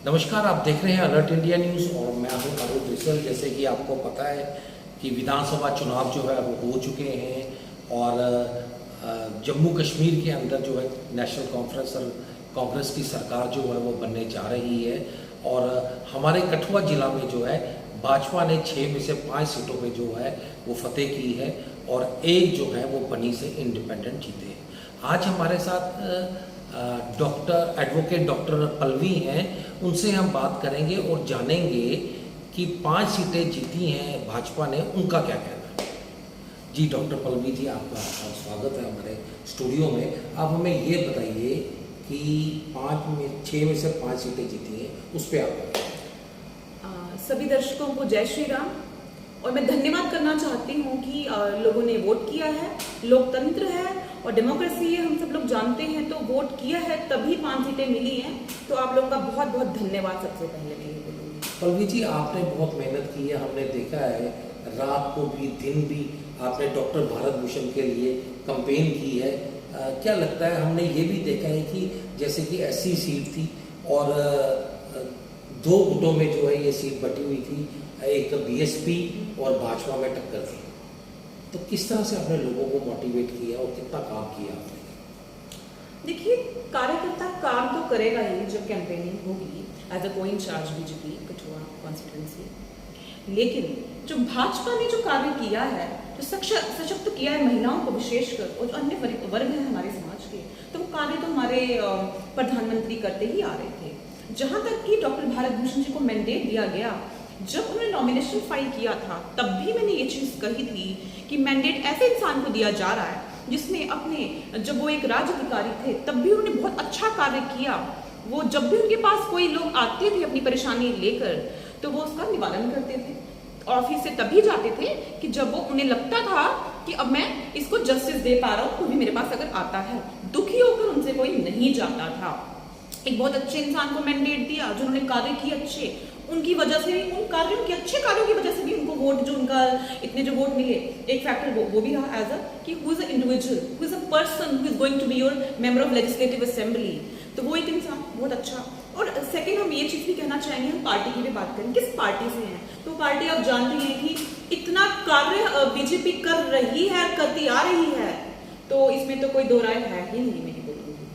नमस्कार, आप देख रहे हैं अलर्ट इंडिया न्यूज़ और मैं हूं अरुण रिसल। जैसे कि आपको पता है कि विधानसभा चुनाव जो है वो हो चुके हैं और जम्मू कश्मीर के अंदर जो है नेशनल कॉन्फ्रेंस और कांग्रेस की सरकार जो है वो बनने जा रही है। और हमारे कठुआ ज़िला में जो है भाजपा ने 6 में से 5 सीटों पे जो है वो फतेह की है और एक जो है वो बनी से इंडिपेंडेंट जीते हैं। आज हमारे साथ एडवोकेट डॉक्टर पल्लवी हैं, उनसे हम बात करेंगे और जानेंगे कि 5 सीटें जीती हैं भाजपा ने, उनका क्या कहना है। जी डॉक्टर पल्लवी जी, आपका स्वागत है हमारे स्टूडियो में। आप हमें ये बताइए कि 6 में से 5 सीटें जीती हैं, उस पर आपका सभी दर्शकों को जय श्री राम। और मैं धन्यवाद करना चाहती हूँ कि लोगों ने वोट किया है। लोकतंत्र है और डेमोक्रेसी है, हम सब लोग जानते हैं। तो वोट किया है तभी 5 सीटें मिली हैं। तो आप लोगों का बहुत बहुत धन्यवाद। सबसे पहले मैं ये बोलूँगी। पल्लवी जी, आपने बहुत मेहनत की है, हमने देखा है रात को भी दिन भी आपने डॉक्टर भारत भूषण के लिए कैंपेन की है। क्या लगता है, हमने ये भी देखा है कि जैसे कि ऐसी सीट थी और 2 गुटों में जो है ये सीट बटी हुई थी, एक बीएसपी और भाजपा में टक्कर थी। तो किस तरह से आपने लोगों को मोटिवेट किया और कितना काम किया आपने? देखिए, कार्यकर्ता काम तो करेगा ही जब कैंपेनिंग होगी एज अ को इंचार्ज बीजेपी कठुआ कॉन्स्टिट्यूंसी। लेकिन जो भाजपा ने जो कार्य किया है, जो सशक्त किया है महिलाओं को विशेषकर और जो अन्य वर्ग हैं हमारे समाज के, तो वो कार्य तो हमारे प्रधानमंत्री करते ही आ रहे थे। जहां तक कि डॉक्टर भारत भूषण जी को मैंडेट दिया गया, जब उन्होंने नॉमिनेशन फाइल किया था तब भी मैंने ये चीज कही थी कि मैंडेट ऐसे इंसान को दिया जा रहा है जिसने अपने, जब वो एक राज्य अधिकारी थे तब भी उन्होंने बहुत अच्छा कार्य किया। वो जब भी उनके पास कोई लोग आते थे अपनी परेशानी लेकर, तो वो उसका निवारण करते थे। ऑफिस से तभी जाते थे कि जब वो उन्हें लगता था कि अब मैं इसको जस्टिस दे पा रहा हूँ, कोई भी मेरे पास अगर आता है। दुखी होकर उनसे कोई नहीं जाता था। एक बहुत अच्छे इंसान को मैंडेट दिया, जिन्होंने कार्य किए अच्छे, उनकी वजह से भी, उन कार्यों के अच्छे कार्यों की वजह से भी उनको वोट, जो उनका इतने जो वोट मिले, एक फैक्टर वो भी रहा एज अ कि who is a individual, who is a person who is going to be your member of legislative assembly. तो वो एक इंसान बहुत अच्छा। और सेकंड, हम ये चीज भी कहना चाहेंगे, हम पार्टी की भी बात करें, किस पार्टी से हैं। तो पार्टी आप जानते हैं कि इतना कार्य बीजेपी कर रही है, करती आ रही है, तो इसमें तो कोई दो राय है ही नहीं, मैं बोलूँगी।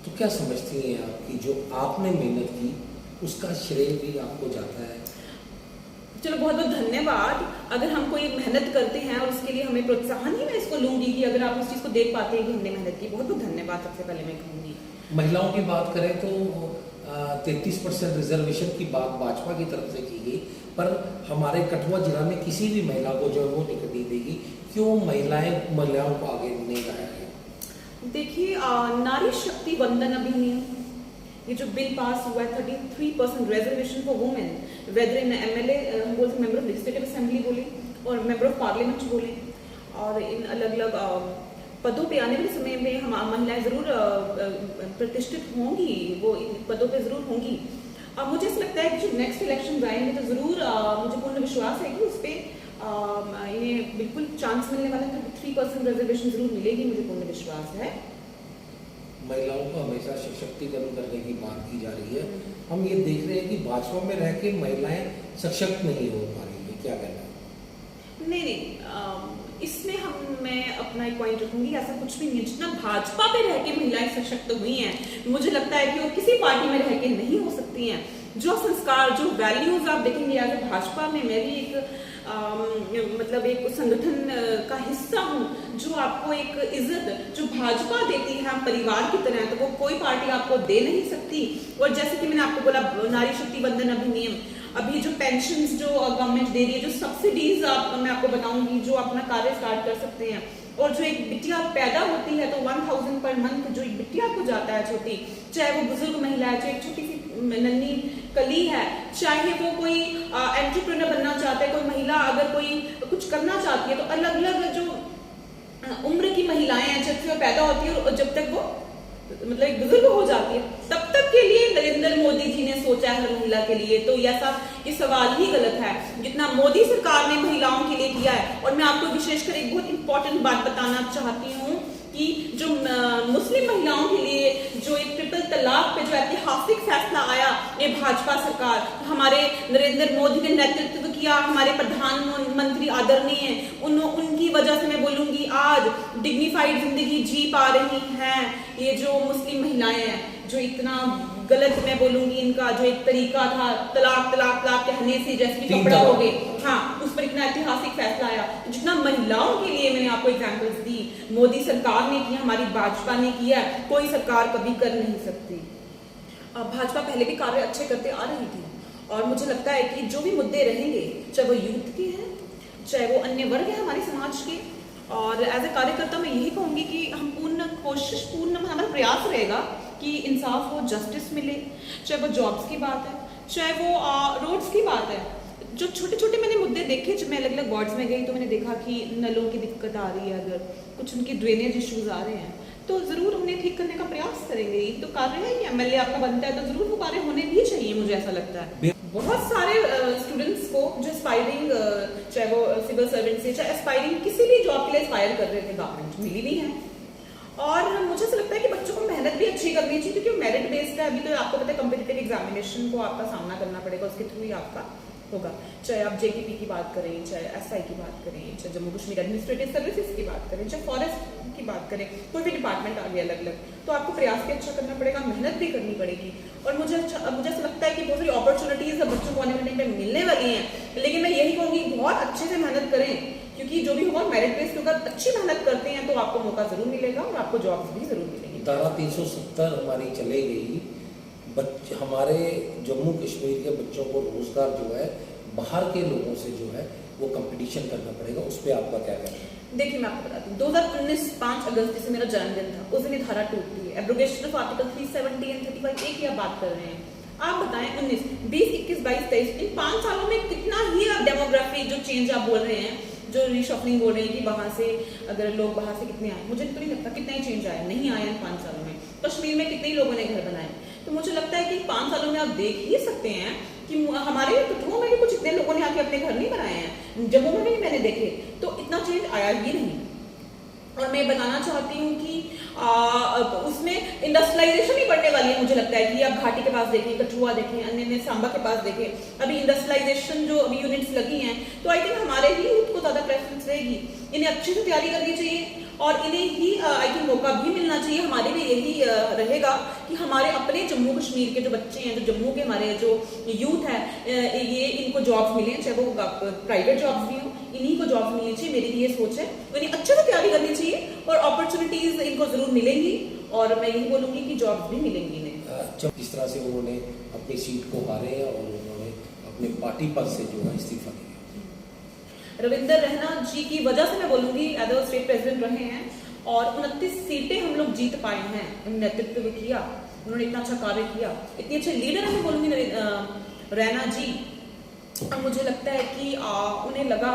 तो क्या समझती हैं आप कि जो आपने मेहनत की उसका श्रेय भी आपको जाता है? चलो, बहुत बहुत धन्यवाद। अगर हम कोई मेहनत करते हैं और उसके लिए हमें प्रोत्साहन ही मैं इसको लूंगी कि अगर आप उस चीज को देख पाते हैं कि हमने मेहनत की, बहुत बहुत धन्यवाद सबसे पहले मैं कहूंगी। महिलाओं की बात करें तो 33% रिजर्वेशन की बात भाजपा की तरफ से की गई, पर हमारे कठुआ जिला में किसी भी महिला को जो है वो टिकट नहीं देगी। क्यों महिलाओं को आगे नहीं लाया गया? देखिए, नारी शक्ति वंदन अधिनियम, ये जो बिल पास हुआ है, 33% reservation for women, whether in MLA, हम बोलते मेंबर ऑफ लेजिस्लेटिव असेंबली बोले और मेंबर ऑफ पार्लियामेंट बोले, और इन अलग अलग पदों पे आने वाले समय में हम महिलाएं जरूर प्रतिष्ठित होंगी, वो इन पदों पे जरूर होंगी। अब मुझे ऐसा लगता है कि जो नेक्स्ट इलेक्शन आएंगे तो जरूर मुझे पूर्ण विश्वास है कि उस पर इन्हें बिल्कुल चांस मिलने वाला है। 33% रिजर्वेशन जरूर मिलेगी, मुझे पूर्ण विश्वास है। महिलाओं को हमेशा सशक्तिकरण करने की बात की जा रही है। हम ये देख रहे हैं कि भाजपा में रह के महिलाएं सशक्त नहीं हो पा रही है, क्या कहना है? नहीं, इसमें मैं अपना एक पॉइंट रखूंगी, ऐसा कुछ भी नहीं है। जितना भाजपा पे रह के महिलाएं सशक्त हुई हैं, मुझे लगता है कि वो किसी पार्टी में रह के नहीं हो सकती हैं। जो संस्कार, जो वैल्यूज आप देखेंगे, अगर भाजपा में मैं भी मतलब एक संगठन का हिस्सा हूँ, जो आपको एक इज्जत जो भाजपा देती है, हम परिवार की तरह, तो वो कोई पार्टी आपको दे नहीं सकती। और जैसे कि मैंने आपको बोला, नारी शक्ति वंदन अधिनियम, अभी जो पेंशन्स जो गवर्नमेंट दे रही है, जो सब्सिडीज मैं आपको बताऊंगी, जो अपना कार्य स्टार्ट कर सकते हैं। और जो एक बिटिया पैदा होती है तो 1000 पर मंथ जो एक बिटिया को जाता है छोटी, चाहे वो बुजुर्ग महिला है, चाहे एक छोटी सी नन्ही कली है, चाहे वो कोई एंटरप्रेन्योर बनना चाहता है, कोई महिला अगर कोई कुछ करना चाहती है, तो अलग अलग जो उम्र की महिलाएं हैं, जब से वो पैदा होती है और जब तक वो मतलब एक बुजुर्ग हो जाती है, तब तक के लिए नरेंद्र मोदी जी ने सोचा है हर महिला के लिए। तो ये सवाल ही गलत है जितना मोदी सरकार ने महिलाओं के लिए किया है। और मैं आपको विशेषकर एक बहुत इंपॉर्टेंट बात बताना चाहती हूँ कि जो मुस्लिम महिलाओं के लिए जो एक ट्रिपल तलाक पे जो ऐतिहासिक फैसला आया ये भाजपा सरकार, हमारे नरेंद्र मोदी ने नेतृत्व किया, हमारे प्रधानमंत्री आदरणीय हैं, उनकी वजह से मैं बोलूंगी आज डिग्निफाइड जिंदगी जी पा रही हैं ये जो मुस्लिम महिलाएं हैं, जो इतना गलत मैं बोलूंगी इनका जो एक तरीका था तलाक तलाक तलाक कहने से, जैसे कि कपड़ा हो गए, हाँ उस पर इतना ऐतिहासिक फैसला आया, जितना महिलाओं के लिए मैंने आपको एग्जांपल्स दी, मोदी सरकार ने किया, हमारी भाजपा ने किया, कोई सरकार कभी कर नहीं सकती। भाजपा पहले भी कार्य अच्छे करते आ रही थी और मुझे लगता है कि जो भी मुद्दे रहेंगे, चाहे वो यूथ के हैं, चाहे वो अन्य वर्ग है हमारे समाज के, और एज ए कार्यकर्ता मैं यही कहूंगी कि हम पूर्ण हमारा प्रयास रहेगा कि इंसाफ हो, जस्टिस मिले, चाहे वो जॉब्स की बात है, चाहे वो रोड्स की बात है। जो छोटे छोटे मैंने मुद्दे देखे, जब मैं अलग अलग वार्ड्स में गई तो मैंने देखा कि नलों की दिक्कत आ रही है, अगर कुछ उनकी ड्रेनेज इश्यूज आ रहे हैं तो जरूर उन्हें ठीक करने का प्रयास करेंगे। ये तो कार्य है कि एमएलए आपका बनता है तो जरूर वो कार्य होने भी चाहिए, मुझे ऐसा लगता है। बहुत सारे स्टूडेंट्स को जो एस्पायरिंग, चाहे वो सिविल सर्वेंट से, चाहे एस्पायरिंग किसी भी जॉब के लिए एस्पायर कर रहे थे, गवर्नमेंट मिली भी है। और मुझे ऐसा लगता है कि बच्चों को मेहनत भी अच्छी करनी चाहिए, क्योंकि मेरिट बेस्ड है। अभी तो आपको पता है कम्पिटिटिव एग्जामिनेशन को आपका सामना करना पड़ेगा, उसके थ्रू ही आपका होगा। चाहे आप जेटीपी की बात करें, चाहे एसआई की बात करें, चाहे जम्मू कश्मीर एडमिनिस्ट्रेटिव सर्विसेज की बात करें, चाहे फॉरेस्ट की बात करें, कोई भी डिपार्टमेंट आ गया अलग अलग, तो आपको प्रयास भी अच्छा करना पड़ेगा, मेहनत भी करनी पड़ेगी। और मुझे ऐसा लगता है कि बहुत सारी अपॉर्चुनिटीज बच्चों को आने वाले टाइम पे मिलने वाली हैं, लेकिन मैं यही कहूँगी बहुत अच्छे से मेहनत करें, क्योंकि जो भी होगा मेरिट बेस्ड होगा, अच्छी मेहनत करते हैं तो आपको मौका जरूर मिलेगा और आपको जॉब्स भी जरूर मिलेंगी। धारा 370 हमारी चले गई, हमारे जम्मू कश्मीर के बच्चों को रोजगार जो है बाहर के लोगों से जो है वो कंपटीशन करना पड़ेगा, उस पर आपका क्या कहना है? देखिए मैं आपको बताती हूँ, 2019 5 अगस्त से मेरा जन्मदिन था, उस दिन धारा टूटती है, एब्रोगेशन ऑफ आर्टिकल 370 एंड 35 एक ही आप बात कर रहे हैं। आप बताएं 19, 20, 21, 22, 23 इन 5 सालों में कितना ही डेमोग्राफी जो चेंज आप बोल रहे हैं, जो रीशफलिंग बोल रहे हैं कि वहां से अगर लोग बाहर से कितने आए, मुझे तो नहीं लगता कितना ही चेंज आया, नहीं आया इन 5 सालों में। कश्मीर में कितने ही लोगों ने घर बनाए, तो मुझे लगता है कि 5 सालों में आप देख ही सकते हैं कि हमारे कठुआ में भी कुछ इतने लोगों ने आके अपने घर नहीं बनाए हैं, जम्मू में भी मैंने देखे, तो इतना चेंज आया ही नहीं। और मैं बताना चाहती हूँ कि उसमें इंडस्ट्रियलाइजेशन ही बढ़ने वाली है। मुझे लगता है कि आप घाटी के पास देखें, कठुआ देखें, अन्य सांबा के पास देखें, अभी इंडस्ट्रियलाइजेशन जो अभी यूनिट्स लगी हैं, तो आई थिंक हमारे ही यूथ को ज्यादा प्रेफरेंस रहेगी। इन्हें अच्छे से तैयारी करनी चाहिए और इन्हें ही आई थिंक मौका भी मिलना चाहिए। हमारे लिए यही रहेगा कि हमारे अपने जम्मू कश्मीर के जो बच्चे हैं, जो जम्मू के हमारे जो यूथ है, ये इनको जॉब्स मिले, चाहे वो प्राइवेट जॉब्स भी हो, इन्हीं को जॉब्स मिलनी चाहिए। मेरी ये सोच है, इन्हें अच्छे से तैयारी करनी चाहिए और अपॉर्चुनिटीज इनको जरूर मिलेंगी और मैं यही बोलूंगी कि जॉब्स भी मिलेंगी इन्हें। जिस तरह से उन्होंने अपनी सीट को हारे और उन्होंने अपने पार्टी पद से जो है इस्तीफा दिया, रविंदर रैना जी की वजह से मैं बोलूंगी एज अ स्टेट प्रेसिडेंट रहे हैं और 29 सीटें हम लोग जीत पाए हैं। उन्होंने नेतृत्व किया, उन्होंने इतना अच्छा कार्य किया, इतने अच्छे लीडर हैं मैं बोलूंगी रैना जी। और मुझे लगता है कि उन्हें लगा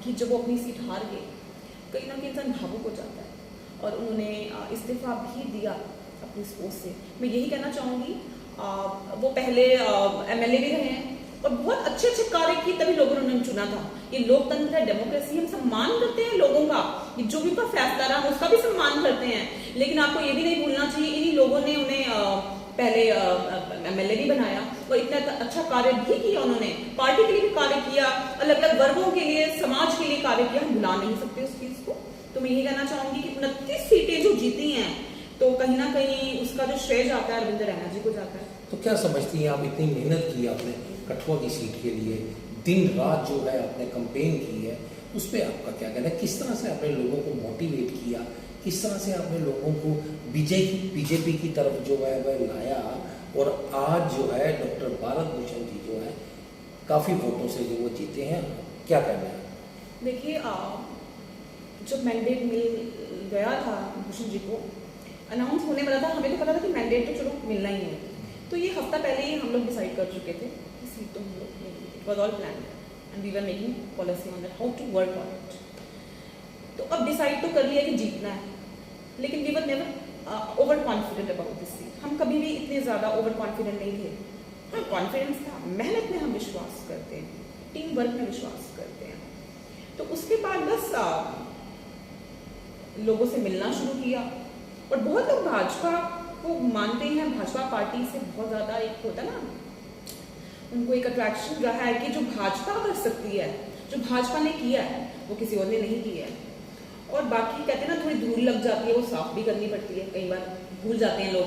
कि जब वो अपनी सीट हार गए, कहीं ना कहीं इंसान भावुक हो जाता है और उन्होंने इस्तीफा भी दिया अपनी पोस्ट से। मैं यही कहना चाहूँगी, वो पहले एमएलए भी रहे हैं और बहुत अच्छे अच्छे कार्य किए, तभी लोगों ने उन्हें चुना था। ये लोकतंत्र है, डेमोक्रेसी, हम सम्मान करते हैं लोगों का, जो भी फैसला रहा उसका भी सम्मान करते हैं, लेकिन आपको ये भी नहीं भूलना चाहिए इन्हीं लोगों ने उन्हें पहले एमएलए भी बनाया और इतना अच्छा कार्य भी किया, उन्होंने पार्टी के लिए भी कार्य किया, अलग अलग वर्गों के लिए, समाज के लिए कार्य किया। हम भुला नहीं सकते उस चीज को। तो मैं यही कहना चाहूंगी कि 29 सीटें जो जीती हैं, तो कहीं ना कहीं उसका जो श्रेय जाता है रविंद्र रैना जी को जाता है। तो क्या समझती हैं आप, इतनी मेहनत की आपने कठुआ की सीट के लिए, दिन रात जो है आपने कैंपेन की है, उस पर आपका क्या कहना है? किस तरह से आपने लोगों को मोटिवेट किया, किस तरह से आपने लोगों को बीजेपी की तरफ जो है वह लाया, और आज जो है डॉक्टर भारत भूषण जी जो है काफ़ी वोटों से जो वो जीते हैं, क्या कहना है? देखिए, जब मैंडेट मिल गया था भूषण जी को, अनाउंस होने वाला था, हमें तो पता था कि मैंडेट तो चलो मिलना ही है, तो ये हफ्ता पहले ही हम लोग डिसाइड कर चुके थे कि सीट तो हम लोग, it was all plan and we were making policy on that how to work on it. तो अब डिसाइड तो कर लिया कि जीतना है, लेकिन we were never over confident about this seat. हम कभी भी इतने ज़्यादा ओवर कॉन्फिडेंट नहीं थे। हाँ, कॉन्फिडेंस था, मेहनत में हम विश्वास करते हैं, टीम वर्क में विश्वास करते हैं। तो उसके बाद बस लोगों से मिलना शुरू किया और बहुत लोग भाजपा को मानते हैं, भाजपा पार्टी से बहुत ज़्यादा एक होता ना उनको एक अट्रैक्शन रहा है कि जो भाजपा कर सकती है, जो भाजपा ने किया है वो किसी और ने नहीं किया है। और बाकी कहते हैं ना, थोड़ी धूल लग जाती है, वो साफ भी करनी पड़ती है। कई बार भूल जाते हैं लोग,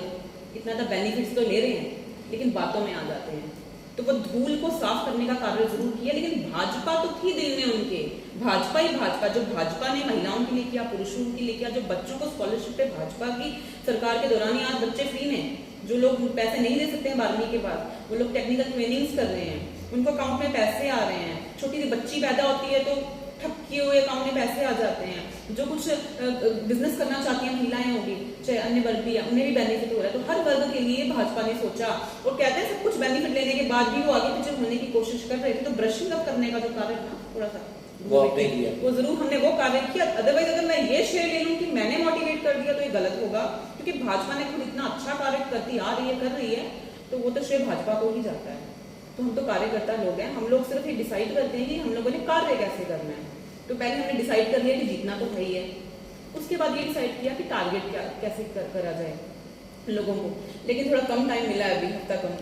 इतना तो बेनिफिट्स तो ले रहे हैं लेकिन बातों में आ जाते हैं। तो वो धूल को साफ करने का कार्य जरूर किया, लेकिन भाजपा तो थी दिल में उनके, भाजपा ही भाजपा। जो भाजपा ने महिलाओं के लिए किया, पुरुषों के लिए किया, जो बच्चों को स्कॉलरशिप पे भाजपा की सरकार के दौरान ही आज बच्चे फ्री में, जो लोग पैसे नहीं दे सकते हैं 12वीं के बाद, वो लोग टेक्निकल ट्रेनिंग्स कर रहे हैं, उनको अकाउंट में पैसे आ रहे हैं। छोटी सी बच्ची पैदा होती है तो ठपके हुए अकाउंट में पैसे आ जाते हैं। जो कुछ बिजनेस करना चाहती हैं महिलाएं होगी, चाहे अन्य वर्ग भी है, उन्हें भी बेनिफिट हो रहा है। तो हर वर्ग के लिए भाजपा ने सोचा, और कहते हैं सब कुछ बेनिफिट लेने के बाद भी वो आगे पीछे होने की कोशिश कर रहे थे। तो ब्रशिंग अप करने का जो कार्य था थोड़ा सा वो आपने किया, वो जरूर हमने वो कार्य किया। अदरवाइज अगर मैं ये शेयर ले लूं कि मैंने मोटिवेट कर दिया तो ये गलत होगा, क्योंकि भाजपा ने खुद इतना अच्छा कार्य करती आ रही है, कर रही है, तो वो तो श्रेय भाजपा को ही जाता है। तो हम तो कार्यकर्ता लोग हैं, हम लोग सिर्फ ये डिसाइड करते हैं कि हम लोगों ने कार्य कैसे करना है। तो पहले हमने डिसाइड कर लिया कि जीतना तो है ही है, उसके बाद ये डिसाइड किया कि टारगेट क्या कैसे करा जाए लोगों को। लेकिन थोड़ा कम टाइम मिला है, अभी हफ्ता कम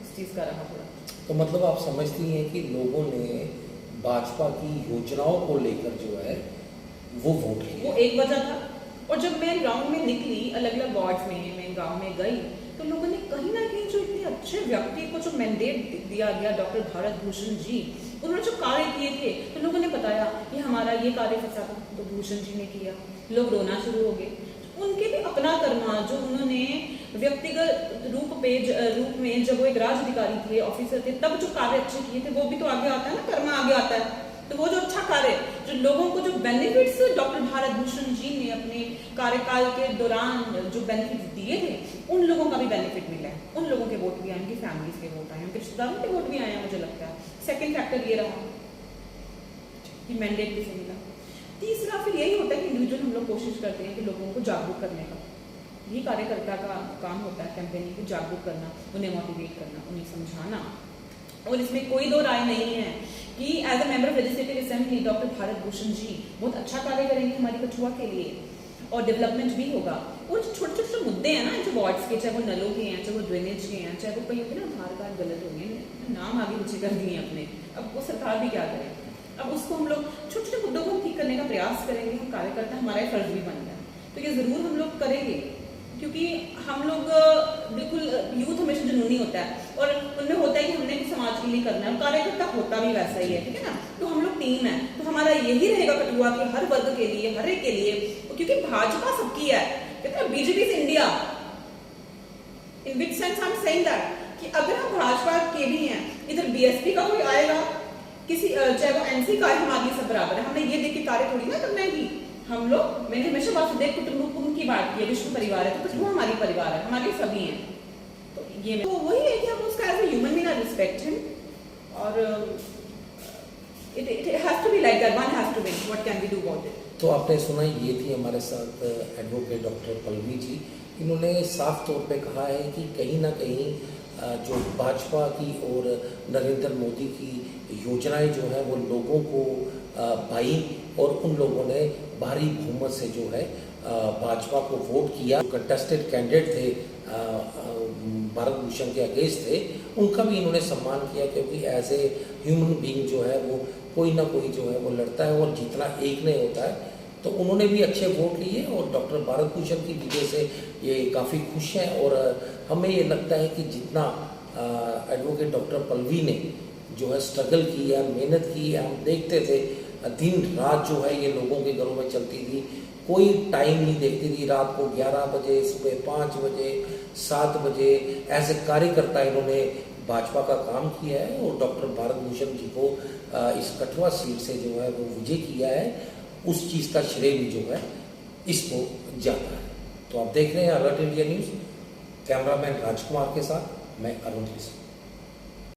उस चीज़ का रहा थोड़ा। तो मतलब आप समझती हैं कि लोगों ने भाजपा की योजनाओं को लेकर जो है वो वोट किया, वो एक वजह था। और जब मैं ग्राउंड में निकली, अलग अलग वार्ड्स में मैं गांव में गई, तो लोगों ने कहीं ना कहीं जो इतने अच्छे व्यक्ति को जो मैंडेट दिया गया, डॉक्टर भारत भूषण जी, उन्होंने जो कार्य किए थे, तो लोगों ने बताया कि हमारा ये कार्य फंसा था तो भूषण जी ने किया। लोग रोना शुरू हो गए। उनके भी अपना कर्मा, जो उन्होंने व्यक्तिगत रूप में जब वो एक राज अधिकारी थे, ऑफिसर थे, तब जो कार्य अच्छे किए थे, वो भी तो आगे आता है ना, कर्मा आगे आता है। तो वो जो अच्छा कार्य, जो लोगों को जो बेनिफिट्स डॉक्टर भारत भूषण जी ने अपने कार्यकाल के दौरान जो बेनिफिट्स दिए थे, उन लोगों का भी बेनिफिट मिला है। उन लोगों के वोट भी आए, उनकी फैमिलीज के वोट आए, उनके रिश्तेदारों के वोट भी आए हैं, मुझे लगता है। सेकेंड फैक्टर ये रहा कि मैंडेट किसे मिला। तीसरा फिर यही होता है कि इंडिविजुअल हम लोग कोशिश करते हैं कि लोगों को जागरूक करने का, ये कार्यकर्ता का काम होता है, कैंपेनिंग को जागरूक करना, उन्हें मोटिवेट करना, उन्हें समझाना। और इसमें कोई दो राय नहीं है कि as a member of legislative assembly doctor Bharat Bhushan ji बहुत अच्छा कार्य करेंगे हमारी कठुआ के लिए, और डेवलपमेंट भी होगा। और छोटे छोटे मुद्दे हैं ना जो वार्ड्स के, चाहे वो नलों के हैं, चाहे वो ड्रेनेज के हैं, चाहे वो कहीं होते ना आधार कार्ड गलत हो गए, नाम आगे पीछे कर दिए अपने, अब वो सरकार भी क्या करे। अब उसको हम लोग छोटे छोटे मुद्दों को ठीक करने का प्रयास करेंगे, हम कार्यकर्ता, हमारा फर्ज भी बनता है। तो ये जरूर हम लोग करेंगे, क्योंकि हम लोग बिल्कुल यूथ हमेशा जुनूनी होता है, और उनमें होता है कि हमने भी समाज के लिए करना है, कार्यकर्ता होता भी वैसा ही है, ठीक है ना। तो हम लोग टीम है, तो हमारा यही रहेगा कठुआ के हर वर्ग के लिए, हर एक के लिए, क्योंकि भाजपा सबकी है। कहते हैं BJP is India, in which sense I am saying that कि अगर हम भाजपा के भी हैं, इधर बीएसपी का कोई आएगा, किसी चाहे वो एनसी का है, हमारे लिए सब बराबर है। हमने ये देख के कार्य थोड़ी ना करना है कि हम लोग, मैंने हमेशा वासुदेव कुटुंबकम की बात की है, विश्व परिवार है, तो कुछ वो हमारी परिवार है, हमारे सभी हैं। तो ये तो वही है कि हम उसका as a human being respect him, और it has to be like that, one has to win, what can we do about it. तो आपने सुना, ये थी हमारे साथ एडवोकेट डॉक्टर पल्लवी जी। इन्होंने साफ तौर पे कहा है कि कहीं ना कहीं जो भाजपा की और नरेंद्र मोदी की योजनाएं जो है वो लोगों को भाई, और उन लोगों ने भारी बहुमत से जो है भाजपा को वोट किया। कंटेस्टेड कैंडिडेट थे, भारत भूषण के अगेंस्ट थे, उनका भी इन्होंने सम्मान किया, क्योंकि एज ए ह्यूमन बीइंग जो है वो कोई ना कोई जो है वो लड़ता है, और जीतना एक नहीं होता है। तो उन्होंने भी अच्छे वोट लिए, और डॉक्टर भारत भूषण की विजय से ये काफ़ी खुश हैं। और हमें ये लगता है कि जितना एडवोकेट डॉक्टर पल्लवी ने जो है स्ट्रगल की है, मेहनत की है, हम देखते थे दिन रात जो है ये लोगों के घरों में चलती थी, कोई टाइम नहीं देखती थी, रात को 11 बजे, सुबह 5 बजे, 7 बजे, ऐसे कार्यकर्ता इन्होंने भाजपा का काम किया है, और डॉक्टर भारत भूषण जी को इस कठुआ सीट से जो है वो विजय किया है, उस चीज़ का श्रेय भी जो है इसको जाता है। तो आप देख रहे हैं अलर्ट इंडिया न्यूज़, कैमरामैन राजकुमार के साथ मैं अरुण।